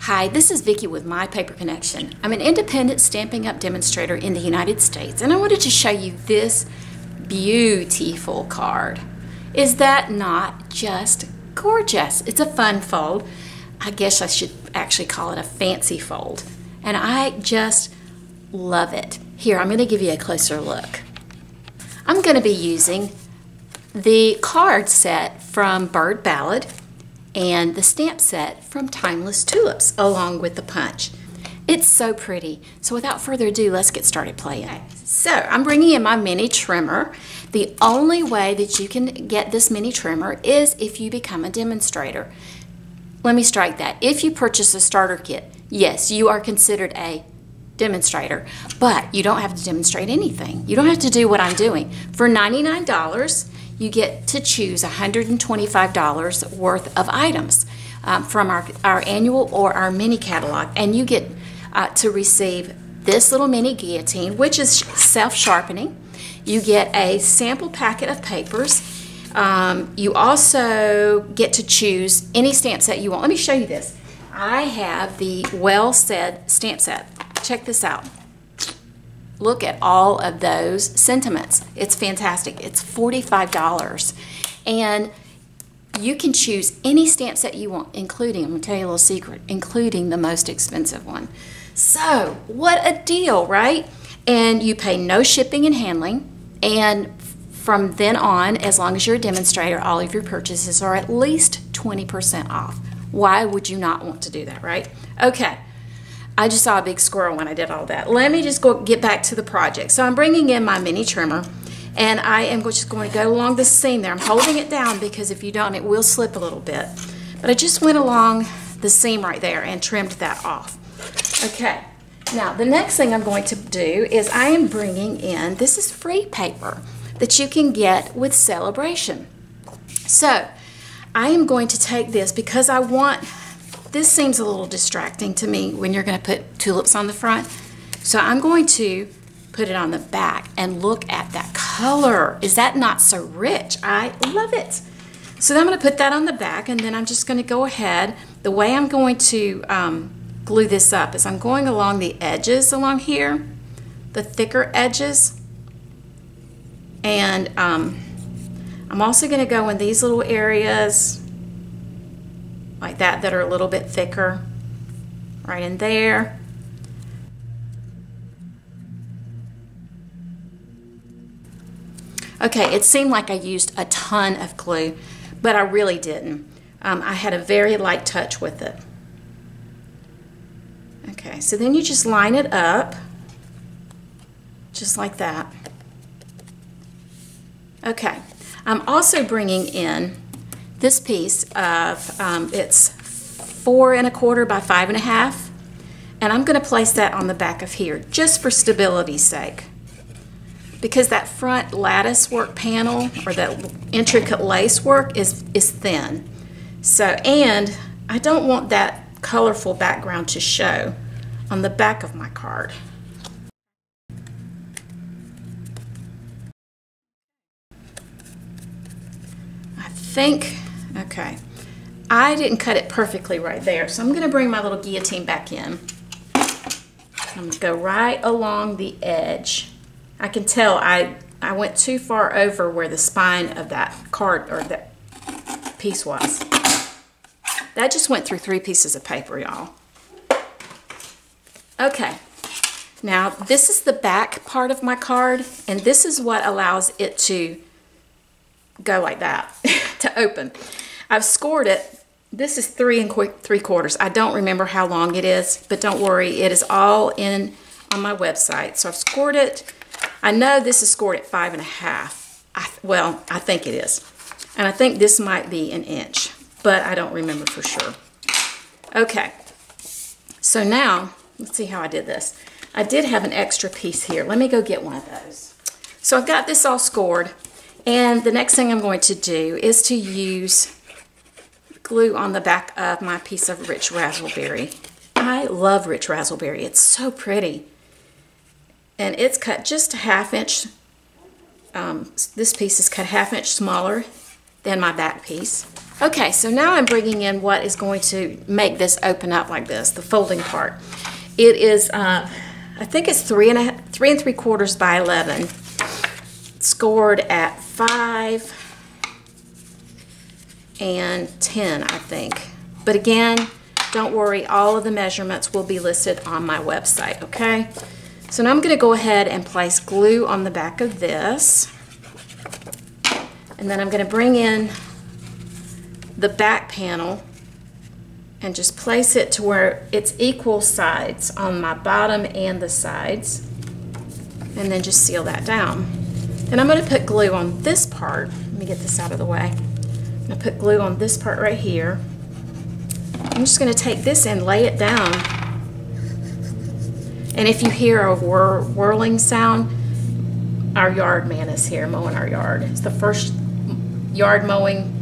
Hi, this is Vicki with My Paper Connection. I'm an independent Stampin' Up! Demonstrator in the United States, and I wanted to show you this beautiful card. Is that not just gorgeous? It's a fun fold. I guess I should actually call it a fancy fold. And I just love it. Here, I'm going to give you a closer look. I'm going to be using the card set from Ballad and the stamp set from Timeless Tulips along with the punch. It's so pretty. So without further ado, let's get started playing. Okay. So I'm bringing in my mini trimmer. The only way that you can get this mini trimmer is if you become a demonstrator. Let me strike that. If you purchase a starter kit, yes, you are considered a demonstrator, but you don't have to demonstrate anything. You don't have to do what I'm doing. For $99, you get to choose $125 worth of items from our annual or our mini catalog, and you get to receive this little mini guillotine, which is self-sharpening. You get a sample packet of papers. You also get to choose any stamp set you want. Let me show you this. I have the Well Said stamp set. Check this out. Look at all of those sentiments. It's fantastic. It's $45. And you can choose any stamp set you want, including, I'm going to tell you a little secret, including the most expensive one. So, what a deal, right? And you pay no shipping and handling. And from then on, as long as you're a demonstrator, all of your purchases are at least 20% off. Why would you not want to do that, right? Okay. I just saw a big squirrel when I did all that. Let me just get back to the project. So I'm bringing in my mini trimmer, and I am just going to go along the seam there. I'm holding it down because if you don't, it will slip a little bit. But I just went along the seam right there and trimmed that off. Okay, now the next thing I'm going to do is I am bringing in, this is free paper that you can get with Celebration. So I am going to take this because I want, this seems a little distracting to me when you're going to put tulips on the front. So I'm going to put it on the back and look at that color. Is that not so rich? I love it. So then I'm going to put that on the back, and then I'm just going to go ahead. The way I'm going to glue this up is I'm going along the edges along here, the thicker edges. And I'm also going to go in these little areas like that are a little bit thicker, right in there. Okay, it seemed like I used a ton of glue, but I really didn't. I had a very light touch with it. Okay, so then you just line it up, just like that. Okay, I'm also bringing in this piece of, it's 4 1/4 by 5 1/2, and I'm going to place that on the back of here just for stability's sake, because that front lattice work panel or that intricate lace work is thin. So, and I don't want that colorful background to show on the back of my card. Okay, I didn't cut it perfectly right there, so I'm going to bring my little guillotine back in. I'm going to go right along the edge. I can tell I went too far over where the spine of that card or that piece was. That just went through 3 pieces of paper, y'all. Okay, now this is the back part of my card, and this is what allows it to go like that to open. I've scored it. This is 3 3/4. I don't remember how long it is, but don't worry, it is all in on my website. So I've scored it. I know this is scored at 5 1/2. Well, I think it is, and I think this might be 1 inch, but I don't remember for sure. Okay, so now let's see how I did this. I did have an extra piece here. Let me go get one of those. So I've got this all scored. And the next thing I'm going to do is to use glue on the back of my piece of rich razzleberry. I love rich razzleberry. It's so pretty. And it's cut just a 1/2 inch. This piece is cut 1/2 inch smaller than my back piece. Okay, so now I'm bringing in what is going to make this open up like this, the folding part. It is, I think it's 3 3/3 by 11, scored at 5 and 10, I think. But again, don't worry, all of the measurements will be listed on my website, okay? So now I'm going to go ahead and place glue on the back of this. And then I'm going to bring in the back panel and just place it to where it's equal sides on my bottom and the sides. And then just seal that down. Then I'm going to put glue on this part. Let me get this out of the way. I'm going to put glue on this part right here. I'm just going to take this and lay it down. And if you hear a whirling sound, our yard man is here mowing our yard. It's the first yard mowing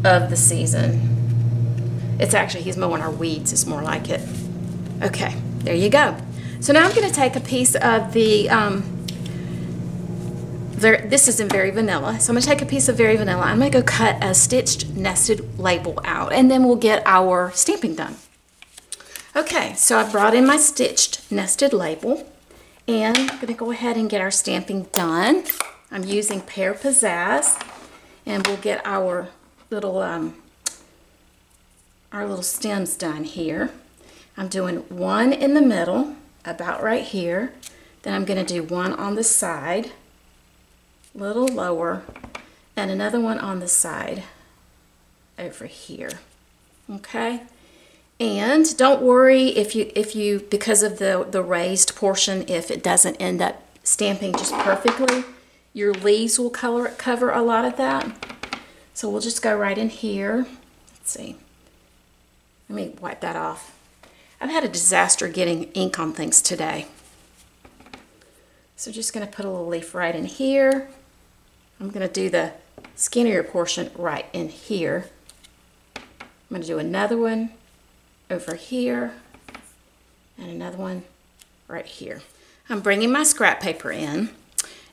of the season. It's actually, he's mowing our weeds, it's more like it. Okay, there you go. So now I'm going to take a piece of the, this is in Very Vanilla, so I'm going to take a piece of Very Vanilla. I'm going to go cut a stitched nested label out, and then we'll get our stamping done. Okay, so I brought in my stitched nested label, and I'm going to go ahead and get our stamping done. I'm using Pear Pizzazz, and we'll get our little stems done here. I'm doing one in the middle, about right here. Then I'm going to do one on the side, a little lower, and another one on the side over here. Okay? And don't worry if you because of the raised portion, if it doesn't end up stamping just perfectly, your leaves will cover a lot of that. So we'll just go right in here. Let's see. Let me wipe that off. I've had a disaster getting ink on things today. So just going to put a little leaf right in here. I'm going to do the skinnier portion right in here. I'm going to do another one over here and another one right here. I'm bringing my scrap paper in,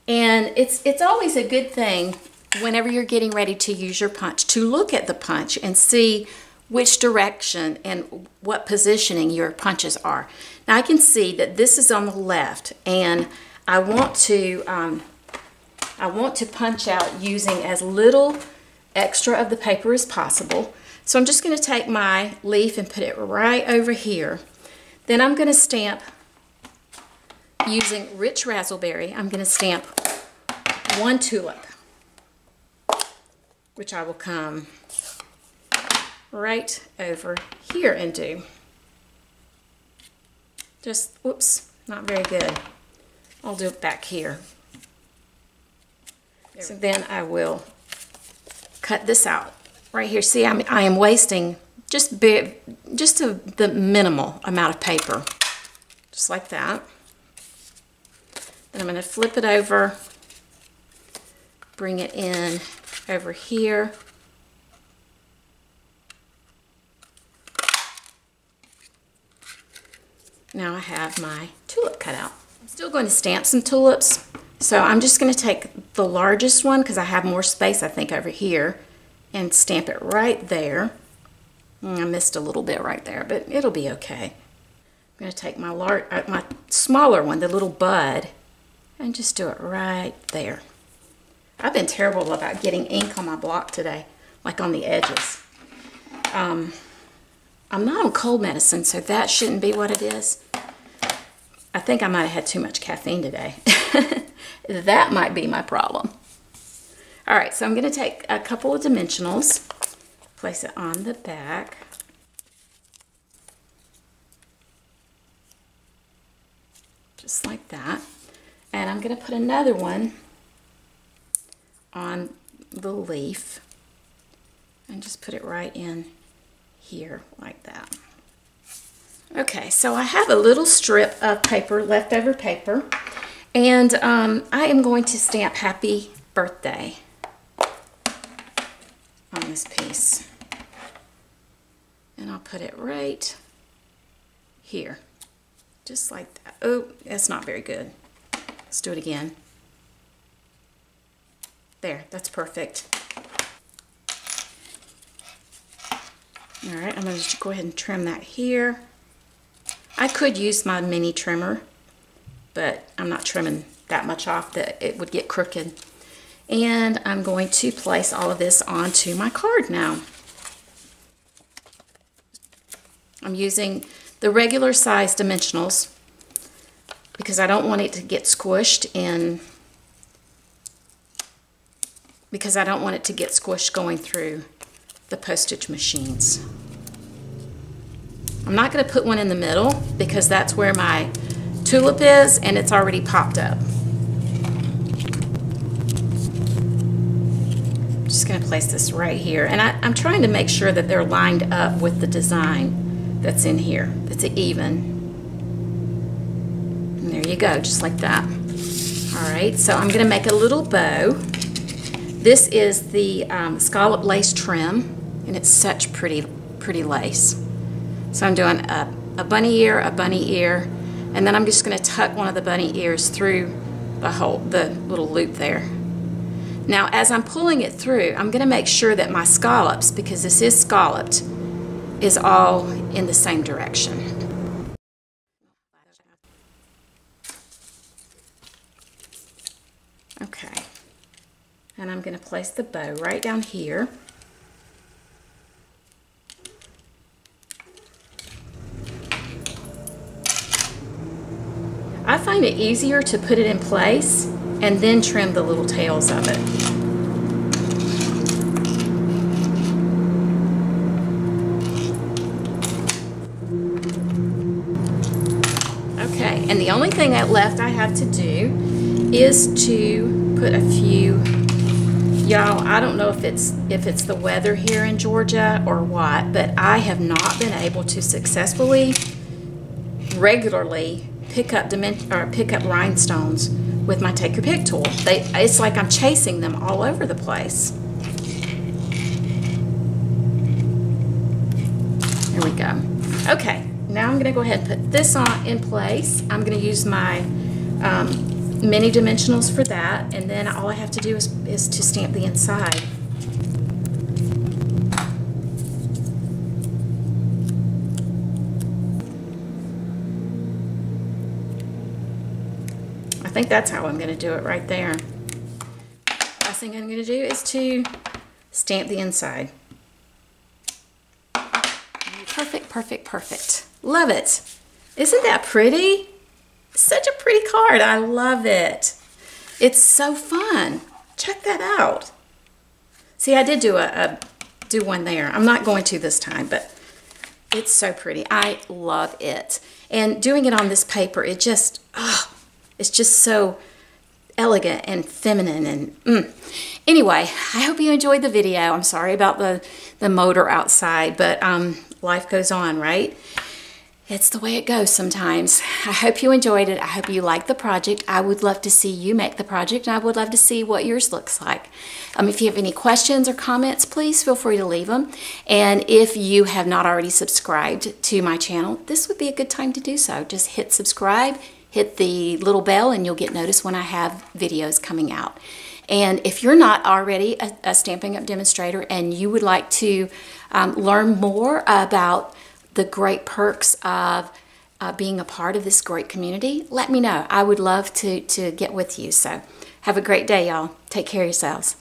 and it's always a good thing whenever you're getting ready to use your punch to look at the punch and see which direction and what positioning your punches are. Now I can see that this is on the left, and I want to punch out using as little extra of the paper as possible. So I'm just going to take my leaf and put it right over here. Then I'm going to stamp using Rich Razzleberry. I'm going to stamp one tulip, which I will come right over here and do. Just, whoops, not very good. I'll do it back here. So then I will cut this out right here. See, I am wasting just the minimal amount of paper, just like that. Then I'm going to flip it over, bring it in over here. Now I have my tulip cut out. I'm still going to stamp some tulips, so I'm just going to take the largest one because I have more space, I think, over here, and stamp it right there. I missed a little bit right there, but it'll be okay. I'm going to take my smaller one, the little bud, and just do it right there. I've been terrible about getting ink on my block today, like on the edges. I'm not on cold medicine, so that shouldn't be what it is. I think I might have had too much caffeine today. That might be my problem. All right, so I'm going to take a couple of dimensionals, place it on the back. Just like that. And I'm going to put another one on the leaf and just put it right in here like that. Okay, so I have a little strip of paper, leftover paper, and I am going to stamp Happy Birthday on this piece. And I'll put it right here, just like that. Oh, that's not very good. Let's do it again. There, that's perfect. All right, I'm going to just go ahead and trim that here. I could use my mini trimmer, but I'm not trimming that much off that it would get crooked. And I'm going to place all of this onto my card now. I'm using the regular size dimensionals because I don't want it to get squished in, because I don't want it to get squished going through the postage machines. I'm not going to put one in the middle because that's where my tulip is and it's already popped up. I'm just going to place this right here, and I'm trying to make sure that they're lined up with the design that's in here, that's even. And there you go, just like that. All right, so I'm going to make a little bow. This is the scallop lace trim, and it's such pretty lace. So I'm doing a bunny ear, and then I'm just going to tuck one of the bunny ears through the little loop there. Now, as I'm pulling it through, I'm going to make sure that my scallops, because this is scalloped, is all in the same direction. Okay, and I'm going to place the bow right down here. I find it easier to put it in place and then trim the little tails of it. Okay, and the only thing left I have to do is to put a few, y'all, I don't know if it's the weather here in Georgia or what, but I have not been able to successfully, regularly pick up rhinestones with my take your pick tool. It's like I'm chasing them all over the place. There we go. Okay, now I'm going to go ahead and put this on in place. I'm going to use my mini dimensionals for that, and then all I have to do is to stamp the inside. I think that's how I'm going to do it right there. Last thing I'm going to do is to stamp the inside. Perfect, perfect, perfect. Love it. Isn't that pretty? Such a pretty card. I love it. It's so fun. Check that out. See, I did do one there. I'm not going to this time, but it's so pretty. I love it. And doing it on this paper, it just, it's just so elegant and feminine. And Anyway, I hope you enjoyed the video. I'm sorry about the motor outside, but life goes on, right? It's the way it goes sometimes. I hope you enjoyed it. I hope you liked the project. I would love to see you make the project, and I would love to see what yours looks like. If you have any questions or comments, please feel free to leave them. And if you have not already subscribed to my channel, this would be a good time to do so. Just hit subscribe, hit the little bell, and you'll get notice when I have videos coming out. And if you're not already a Stampin' Up! Demonstrator and you would like to learn more about the great perks of being a part of this great community, let me know. I would love to get with you. So have a great day, y'all. Take care of yourselves.